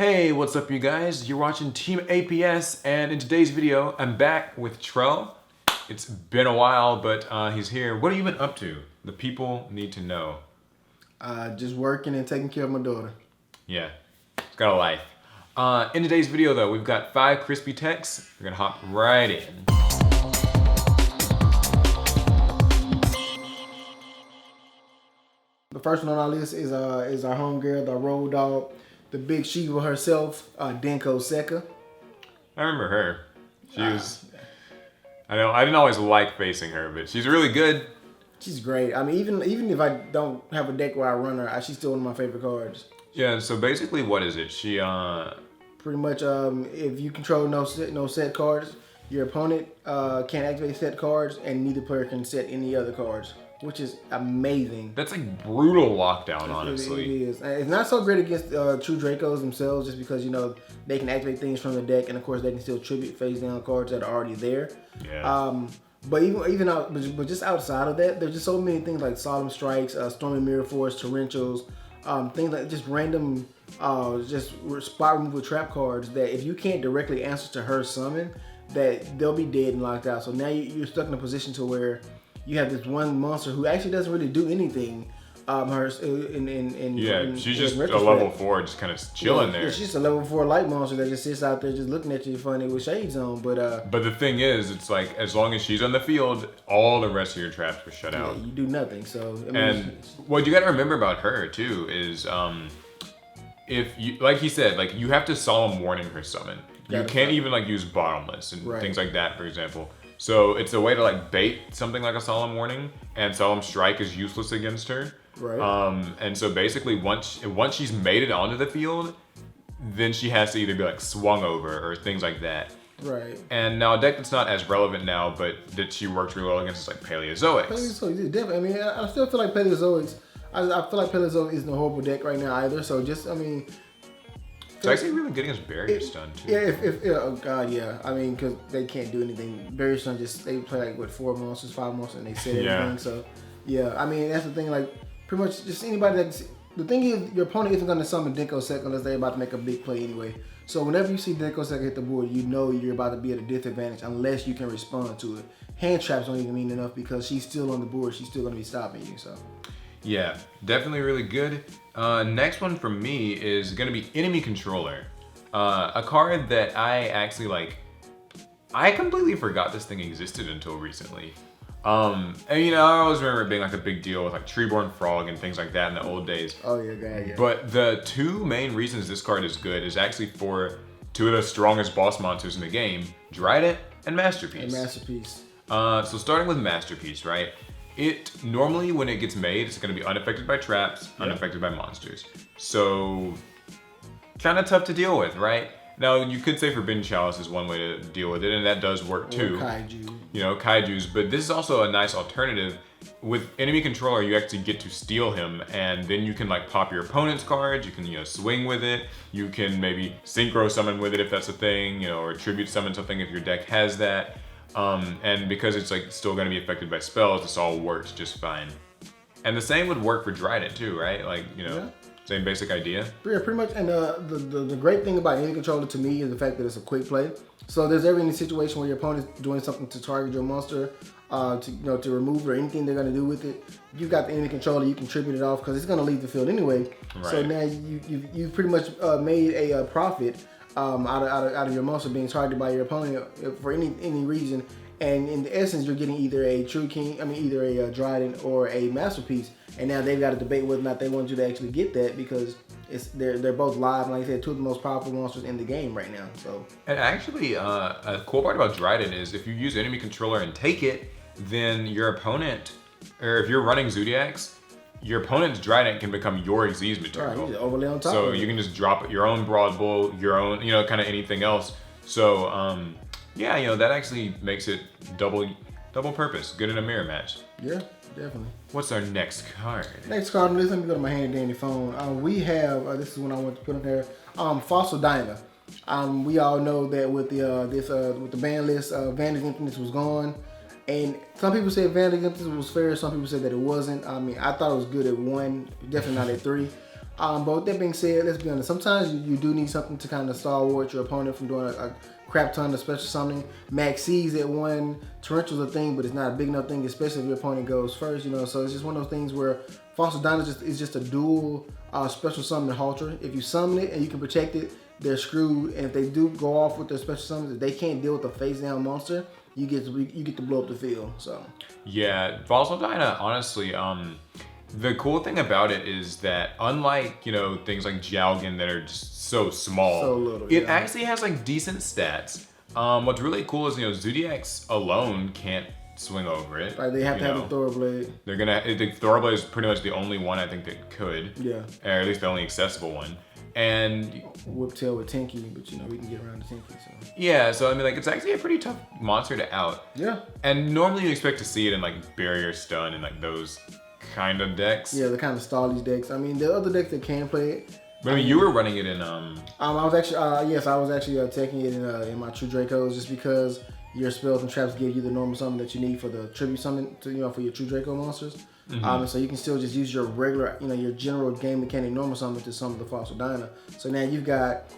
Hey, what's up you guys? You're watching Team APS, and in today's video, I'm back with Trell. It's been a while, but he's here. What have you been up to? The people need to know. Just working and taking care of my daughter. Yeah, it's got a life. In today's video though, we've got 5 crispy techs. We're gonna hop right in. The first one on our list is our homegirl, the road dog, the big Shiva herself, Denko Seka. I remember her. She was, I didn't always like facing her, but she's really good. She's great. I mean, even if I don't have a deck where I run her, she's still one of my favorite cards. Yeah, so basically what is it? She, pretty much, if you control no set cards, your opponent can't activate set cards, and neither player can set any other cards, which is amazing. That's like brutal lockdown, honestly. It is. It's not so great against true Dracos themselves, just because, you know, they can activate things from the deck, and of course they can still tribute face down cards that are already there. Yeah. But but just outside of that, there's just so many things like Solemn Strikes, Stormy Mirror Force, Torrentials, things like just random, just spot removal trap cards that if you can't directly answer to her summon, that they'll be dead and locked out. So now you're stuck in a position to where you have this one monster who actually doesn't really do anything. She's just a level 4, just kind of chilling there. She's just a level 4 light monster that just sits out there just looking at you funny with shades on. But the thing is, it's like as long as she's on the field, all the rest of your traps were shut out. You do nothing. So I mean, and what you got to remember about her too is, if you, like he said, like you have to solemn warning her summon. You can't even like use bottomless and things like that, for example. So it's a way to like bait something like a solemn warning, and solemn strike is useless against her. Right. And so basically once she's made it onto the field, then she has to either be like swung over or things like that. Right. And now a deck that's not as relevant now, but that she works really well against is like Paleozoics. Paleozoics, definitely. I mean, I still feel like Paleozoics. I feel like Paleozoic isn't a horrible deck right now either. So just, I mean, it's actually really good against Barrier Stun too. Yeah, oh god, yeah. I mean, because they can't do anything. Barrier Stun they play like what 4 monsters, 5 monsters, and they set everything. So yeah, I mean that's the thing. Like pretty much just anybody that. The thing is, your opponent isn't going to summon Denko Seka unless they're about to make a big play anyway. So whenever you see Denko Seka hit the board, you know you're about to be at a disadvantage unless you can respond to it. Hand traps don't even mean enough because she's still on the board. She's still going to be stopping you. So. Yeah, definitely really good. Next one for me is going to be Enemy Controller. A card that I actually like. I completely forgot this thing existed until recently. And you know, I always remember it being like a big deal with like Treeborn Frog and things like that in the old days. Oh yeah. But the 2 main reasons this card is good is actually for 2 of the strongest boss monsters in the game, Dryden and Masterpiece. So starting with Masterpiece, right? It normally, when it gets made, it's going to be unaffected by traps, unaffected by monsters. So kind of tough to deal with, right? Now, you could say Forbidden Chalice is one way to deal with it, and that does work too. Or Kaiju. You know, Kaiju's. But this is also a nice alternative. With Enemy Controller, you actually get to steal him, and then you can like pop your opponent's cards, you can, you know, swing with it, you can maybe synchro summon with it if that's a thing, you know, or tribute summon something if your deck has that. And because it's like still going to be affected by spells, this all works just fine. And the same would work for Dryden too, right? Like, you know, same basic idea. Yeah, pretty much. And the great thing about Enemy Controller to me is the fact that it's a quick play. So there's ever any situation where your opponent's doing something to target your monster, to remove or anything they're gonna do with it, you've got the Enemy Controller. You can tribute it off because it's gonna leave the field anyway. Right. So now you pretty much made a profit out of your monster being targeted by your opponent for any reason. And in essence, you're getting either a True King, either a Dryden or a Masterpiece. And now they've got to debate whether or not they want you to actually get that because they're both live. And like I said, 2 of the most powerful monsters in the game right now. So. And actually, a cool part about Dryden is if you use Enemy Controller and take it, then your opponent, or if you're running Zodiacs, your opponent's Dryden can become your Xyz material. Right, overlay on top. So you can just drop your own Broad Bull, your own, you know, kind of anything else. So yeah, you know, that actually makes it double purpose. Good in a mirror match. Yeah, definitely. What's our next card? Next card on the list, let me go to my handy dandy phone. We have, this is one I want to put on there, Fossil Diner. We all know that with the ban list, Vantage Emptiness was gone. And some people said Vantage Emptiness was fair, some people said that it wasn't. I mean, I thought it was good at 1, definitely not at 3. But with that being said, let's be honest. Sometimes you do need something to kind of stalwart your opponent from doing a crap ton of special summoning. Max C's at one, Torrential's a thing, but it's not a big enough thing, especially if your opponent goes first. So it's just one of those things where Fossil Dino is just a dual special summon halter. If you summon it and you can protect it, they're screwed. And if they do go off with their special summons, if they can't deal with a face down monster, you get to blow up the field. So yeah, Fossil Dyna, honestly, the cool thing about it is that unlike, things like Jalgan that are just so small, so little, it actually has like decent stats. What's really cool is, Zodiacs alone can't swing over it. Right, they have to have a Thorblade. The Thorblade is pretty much the only one I think that could. Yeah. Or at least the only accessible one. And Whiptail with Tinky, but we can get around to Tinky. So yeah, so it's actually a pretty tough monster to out. Yeah. And normally you expect to see it in like Barrier Stun and like those kind of decks. Yeah, the kind of Stallese decks. There are other decks that can play it. But you were running it in I was actually taking it in my True Dracos just because your spells and traps give you the normal summon that you need for the tribute summon for your True Draco monsters. Mm-hmm. So you can still just use your regular, your general game mechanic normal summon to summon the Fossil Dyna. So now you've got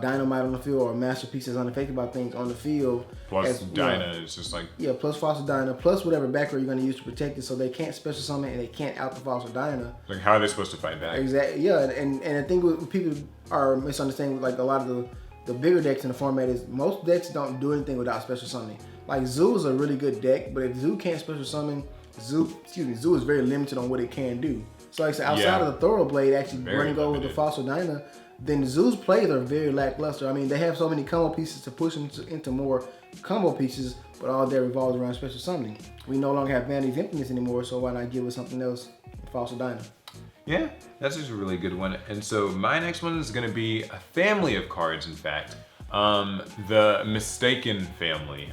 Dynamite on the field or Masterpiece that's unaffected by things on the field. Plus Dyna is just like... Yeah, plus Fossil Dyna, plus whatever backer you're going to use to protect it so they can't special summon and they can't out the Fossil Dyna. Like, how are they supposed to fight back? Exactly, yeah. And I think what people are misunderstanding, like a lot of the bigger decks in the format is most decks don't do anything without special summoning. Like Zoo is a really good deck, but if Zoo can't special summon, Zoo is very limited on what it can do. So like I said, outside of the Thoroblade actually running over the Fossil Dyna, then Zoo's plays are very lackluster. They have so many combo pieces to push into more combo pieces, but all that revolves around special summoning. We no longer have Vanity's Emptiness anymore, so why not give us something else, Fossil Dyna? Yeah, that's just a really good one. And so my next one is going to be a family of cards, in fact. The Mistaken family.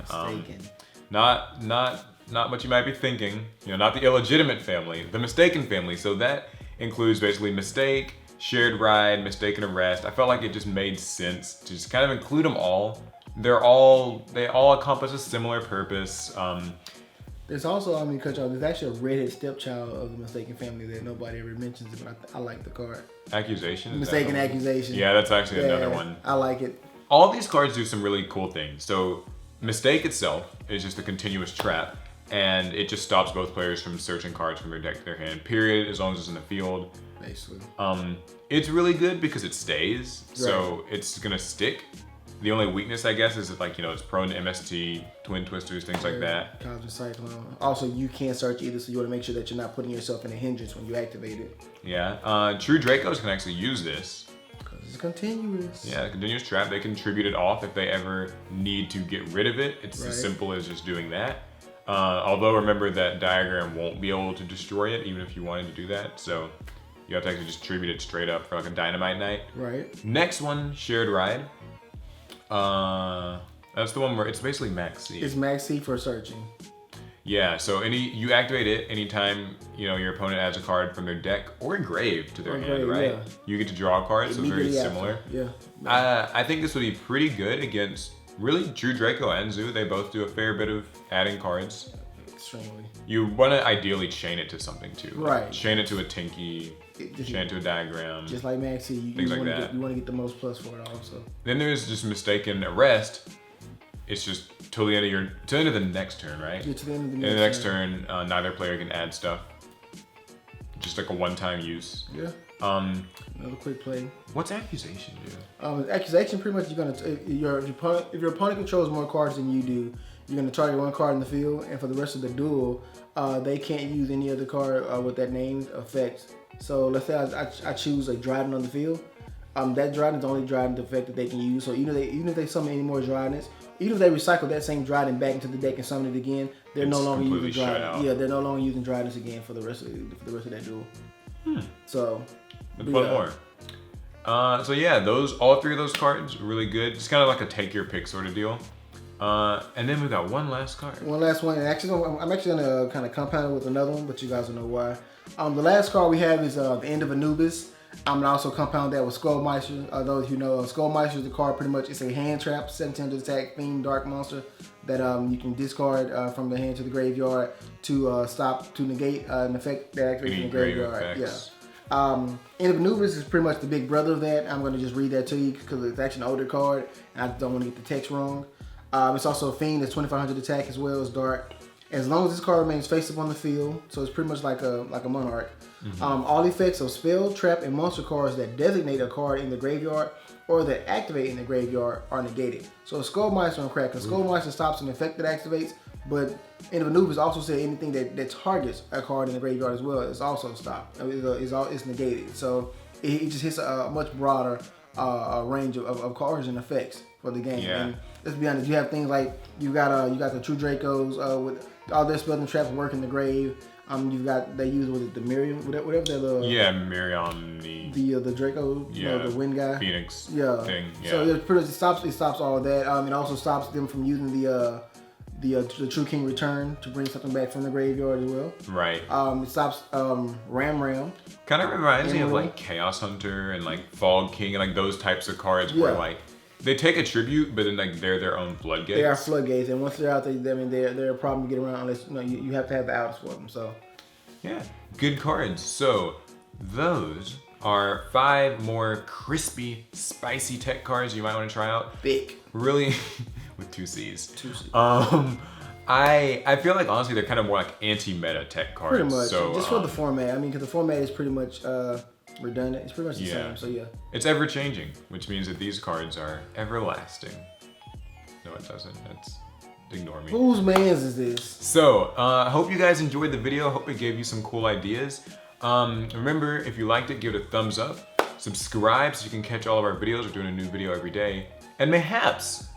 Not what you might be thinking, not the illegitimate family, the Mistaken family. So that includes basically Mistake, Shared Ride, Mistaken Arrest. I felt like it just made sense to just kind of include them all. They all accomplish a similar purpose. There's also, there's actually a redhead stepchild of the Mistaken family that nobody ever mentions, but I like the card. Accusation? Mistaken Accusation. Yeah, that's actually another one. I like it. All these cards do some really cool things. So Mistake itself is just a continuous trap, and it just stops both players from searching cards from their deck to their hand, period, as long as it's in the field. Basically. It's really good because it stays, so it's gonna stick. The only weakness, I guess, is that it's prone to MST, Twin Twisters, things like that. Cosmic Cyclone. Also, you can't search either, so you want to make sure that you're not putting yourself in a hindrance when you activate it. Yeah. True Dracos can actually use this. Because it's continuous. Yeah, continuous trap. They can tribute it off if they ever need to get rid of it. It's as simple as just doing that. Although remember that diagram won't be able to destroy it, even if you wanted to do that. So you have to actually just tribute it straight up for like a Dynamite Night. Right. Next one, Shared Ride. That's the one where it's basically Max C. It's Max C for searching. Yeah, so you activate it anytime your opponent adds a card from their deck or grave to their hand, right? Yeah. You get to draw a card, so very similar. Yeah. I think this would be pretty good against really True Draco and Zoo. They both do a fair bit of adding cards. Extremely. You want to ideally chain it to something too. Right. Chain it to a Tinky, chain it to a Diagram. Just like Max C, you want to get the most plus for it also. Then there's just Mistaken Arrest. It's just till the end of the next turn, right? Yeah, to the end of the next turn. Neither player can add stuff. Just like a one-time use. Yeah. Another quick play. What's Accusation do? Accusation pretty much if your opponent controls more cards than you do, you're gonna target one card in the field, and for the rest of the duel, they can't use any other card with that name effect. So let's say I choose a Dryden on the field. That Dryden is the only Dryden effect that they can use. So even if they summon any more Drydens, even if they recycle that same Dryden back into the deck and summon it again, they're no longer using Dryden. Yeah, they're no longer using Drydens again for the rest of that duel. So. One more. So yeah, all three of those cards are really good. It's kind of like a take your pick sort of deal. And then we got one last card. One last one. And I'm actually gonna kind of compound it with another one, but you guys will know why. The last card we have is the End of Anubis. I'm gonna also compound that with Skullmeister. Those who know, Skullmeister is the card pretty much. It's a hand trap, 1700 attack, fiend, dark monster that you can discard from the hand to the graveyard to negate an effect that activates in the graveyard. Yeah. Anubis is pretty much the big brother of that. I'm going to just read that to you because it's actually an older card, and I don't want to get the text wrong. It's also a Fiend that's 2500 attack as well as Dart. As long as this card remains face up on the field, so it's pretty much like a Monarch. All effects of spell, trap, and monster cards that designate a card in the graveyard or that activate in the graveyard are negated. So Skullmeister and Kraken. Skullmeister stops an effect that activates, but Anubis also said anything that targets a card in the graveyard as well is also stopped. It's negated. So it just hits a much broader range of cards and effects for the game. Yeah. And let's be honest, you have things like you got the True Dracos with all their spells and traps work in the grave. You've got they use the Miriam, whatever that Miriam the Draco, the wind guy, Phoenix thing. Yeah. So it pretty much stops all of that. It also stops them from using the True King Return to bring something back from the graveyard as well. Right. It stops Ram. Kind of reminds me of like Chaos Hunter and like Fog King and like those types of cards where like they take a tribute, but then like they're their own floodgates. They are floodgates, and once they're out there, they're a problem to get around unless you have to have the outs for them. So yeah, good cards. So those are 5 more crispy, spicy tech cards you might want to try out. Big. Really, with 2 C's. 2 C's. I feel like honestly they're kind of more like anti-meta tech cards. Pretty much. So, just for the format. Because the format is pretty much redundant. It's pretty much the same. So yeah. It's ever changing, which means that these cards are everlasting. No, it doesn't. That's ignore me. Whose man's is this? So, I hope you guys enjoyed the video. Hope it gave you some cool ideas. Remember, if you liked it, give it a thumbs up. Subscribe so you can catch all of our videos. We're doing a new video every day. And mayhaps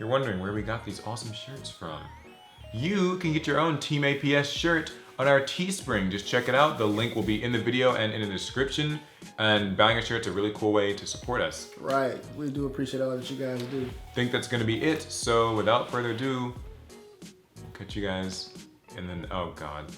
you're wondering where we got these awesome shirts from. You can get your own Team APS shirt on our Teespring. Just check it out. The link will be in the video and in the description. And buying a shirt's a really cool way to support us. Right. We do appreciate all that you guys do. Think that's gonna be it. So without further ado, catch you guys. And then, oh God.